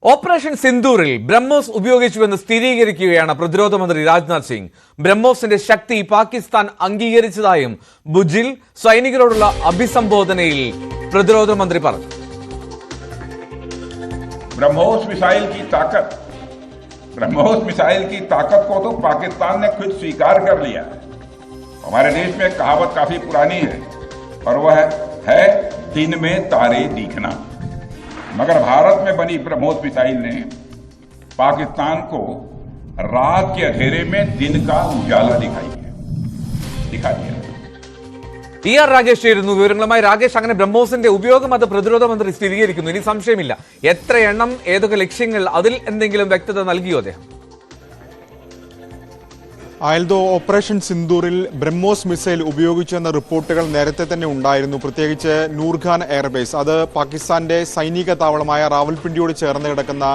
Operation സിന്ദൂറിൽ BrahMos ഉപയോഗിച്ചുവെന്ന് സ്ഥിരീകരിക്കുകയാണ് പ്രതിരോധ മന്ത്രി രാജ്നാഥ് സിംഗ്. ബ്രഹ്മോസിന്റെ ശക്തി പാകിസ്ഥാൻ അംഗീകരിച്ചതായും ഭുജിൽ സൈനികരോടുള്ള അഭിസംബോധനയിൽ പ്രതിരോധ മന്ത്രി പറഞ്ഞു. ब्रह्मोस मिसाइल की ताकत को तो पाकिस्तान ने खुद स्वीकार कर लिया है. हमारे देश में कहावत काफी पुरानी है और वह है दिन में तारे दिखना. मगर भारत में बनी ब्रह्मोस मिसाइल ने पाकिस्तान को रात के अंधेरे में दिन का उजाला दिखा दिया. രാഗേഷ് ചേരുന്നു വിവരങ്ങളുമായി. രാഗേഷ്, അങ്ങനെ ബ്രഹ്മോസിന്റെ ഉപയോഗം അത് പ്രതിരോധ മന്ത്രി സ്ഥിരീകരിക്കുന്നു, ഇനി സംശയമില്ല. എത്ര എണ്ണം, ഏതൊക്കെ ലക്ഷ്യങ്ങൾ, അതിൽ എന്തെങ്കിലും വ്യക്തത നൽകിയോ അദ്ദേഹം? ആയൽദോ, ഓപ്പറേഷൻ സിന്ദൂറിൽ ബ്രഹ്മോസ് മിസൈൽ ഉപയോഗിച്ചെന്ന റിപ്പോർട്ടുകൾ നേരത്തെ തന്നെ ഉണ്ടായിരുന്നു. പ്രത്യേകിച്ച് നൂർഖാൻ എയർബേസ്, അത് പാകിസ്ഥാന്റെ സൈനിക താവളമായ റാവൽപിണ്ടിയോട് ചേർന്ന് കിടക്കുന്ന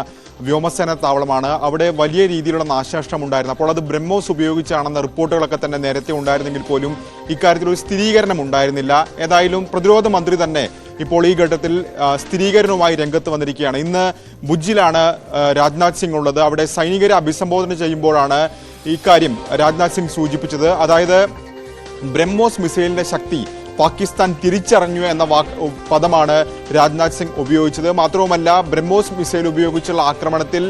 വ്യോമസേന താവളമാണ്. അവിടെ വലിയ രീതിയിലുള്ള നാശനഷ്ടം ഉണ്ടായിരുന്നു. അപ്പോൾ അത് ബ്രഹ്മോസ് ഉപയോഗിച്ചാണെന്ന റിപ്പോർട്ടുകളൊക്കെ തന്നെ നേരത്തെ ഉണ്ടായിരുന്നെങ്കിൽ പോലും ഇക്കാര്യത്തിൽ ഒരു സ്ഥിരീകരണം ഉണ്ടായിരുന്നില്ല. ഏതായാലും പ്രതിരോധ മന്ത്രി തന്നെ ഇപ്പോൾ ഈ ഘട്ടത്തിൽ സ്ഥിരീകരണവുമായി രംഗത്ത് വന്നിരിക്കുകയാണ്. ഇന്ന് ഭുജിലാണ് രാജ്നാഥ് സിംഗ് ഉള്ളത്. അവിടെ സൈനികരെ അഭിസംബോധന ചെയ്യുമ്പോഴാണ് ഇക്കാര്യം രാജ്നാഥ് സിംഗ് സൂചിപ്പിച്ചത്. അതായത് ബ്രഹ്മോസ് മിസൈലിന്റെ ശക്തി പാകിസ്ഥാൻ തിരിച്ചറിഞ്ഞു എന്ന പദമാണ് രാജ്നാഥ് സിംഗ് ഉപയോഗിച്ചത്. മാത്രവുമല്ല, ബ്രഹ്മോസ് മിസൈൽ ഉപയോഗിച്ചുള്ള ആക്രമണത്തിൽ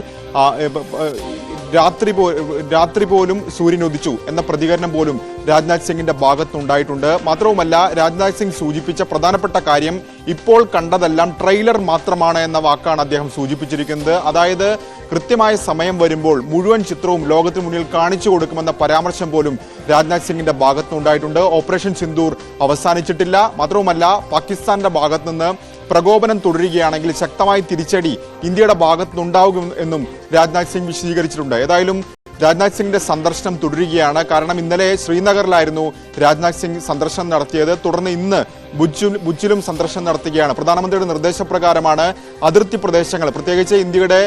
രാത്രി പോലും സൂര്യൻ ഉദിച്ചു എന്ന പ്രതികരണം പോലും രാജ്നാഥ് സിംഗിന്റെ ഭാഗത്തുണ്ടായിട്ടുണ്ട്. മാത്രവുമല്ല, രാജ്നാഥ് സിംഗ് സൂചിപ്പിച്ച പ്രധാനപ്പെട്ട കാര്യം ഇപ്പോൾ കണ്ടതെല്ലാം ട്രെയിലർ മാത്രമാണ് എന്ന വാക്കാണ് അദ്ദേഹം സൂചിപ്പിച്ചിരിക്കുന്നത്. അതായത് കൃത്യമായ സമയം വരുമ്പോൾ മുഴുവൻ ചിത്രവും ലോകത്തിന് മുന്നിൽ കാണിച്ചു കൊടുക്കുമെന്ന പരാമർശം പോലും രാജ്നാഥ് സിംഗിന്റെ ഭാഗത്തുനിന്നുണ്ടായിട്ടുണ്ട്. ഓപ്പറേഷൻ സിന്ദൂർ അവസാനിച്ചിട്ടില്ല. മാത്രവുമല്ല, പാകിസ്ഥാന്റെ ഭാഗത്തു നിന്ന് പ്രകോപനം തുടരുകയാണെങ്കിൽ ശക്തമായ തിരിച്ചടി ഇന്ത്യയുടെ ഭാഗത്തുനിന്നുണ്ടാകും എന്നും രാജ്നാഥ് സിംഗ് വിശദീകരിച്ചിട്ടുണ്ട്. ഏതായാലും രാജ്നാഥ് സിംഗിന്റെ സന്ദർശനം തുടരുകയാണ്. കാരണം ഇന്നലെ ശ്രീനഗറിലായിരുന്നു രാജ്നാഥ് സിംഗ് സന്ദർശനം നടത്തിയത്. തുടർന്ന് ഇന്ന് ഭുജിലും സന്ദർശനം നടത്തുകയാണ്. പ്രധാനമന്ത്രിയുടെ നിർദ്ദേശപ്രകാരമാണ് അതിർത്തി പ്രദേശങ്ങൾ, പ്രത്യേകിച്ച് ഇന്ത്യയുടെ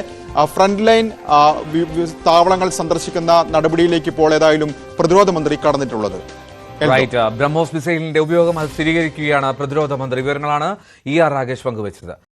ഫ്രണ്ട് ലൈൻ താവളങ്ങൾ സന്ദർശിക്കുന്ന നടപടിയിലേക്ക് ഇപ്പോൾ ഏതായാലും പ്രതിരോധ മന്ത്രി കടന്നിട്ടുള്ളത്. ബ്രഹ്മോസ് മിസൈലിന്റെ ഉപയോഗം അത് സ്ഥിരീകരിക്കുകയാണ് പ്രതിരോധ മന്ത്രി. വിവരങ്ങളാണ് രാഗേഷ് പങ്കുവച്ചത്.